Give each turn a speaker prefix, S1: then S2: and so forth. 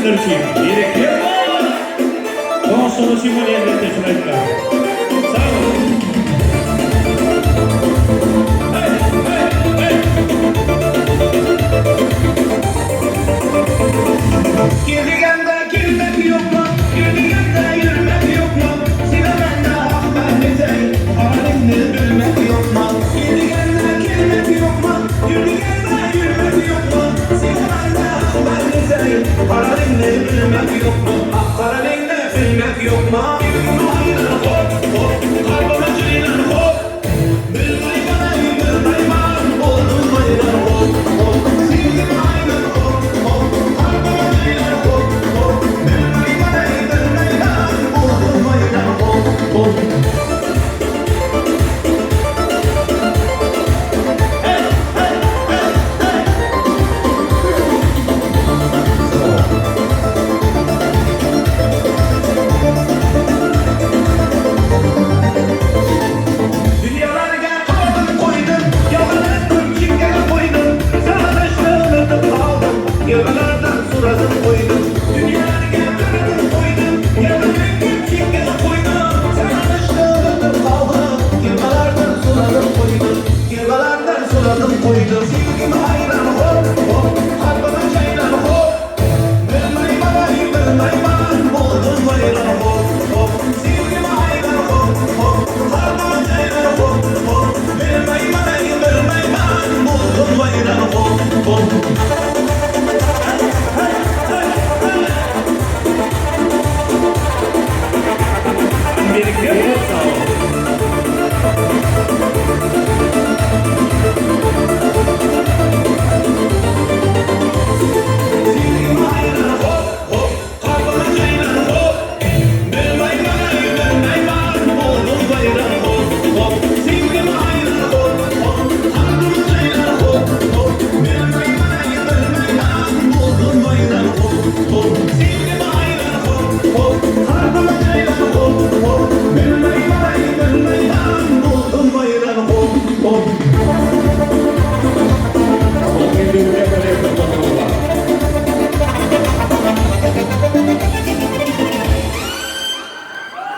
S1: Enerji, gerekli daha sonra simüleyle teşekkürler. Sağ olun.
S2: Girdigende girmek yok mu? Girdigende yürümek yok mu? Sinemende hak vermeyecek, halini bilmek yok mu? Girdigende girmek yok mu? Girdigende yürümek yok mu? Sinemende hak vermeyecek, halini bilmek yok mu? Halini bilmek yok mu?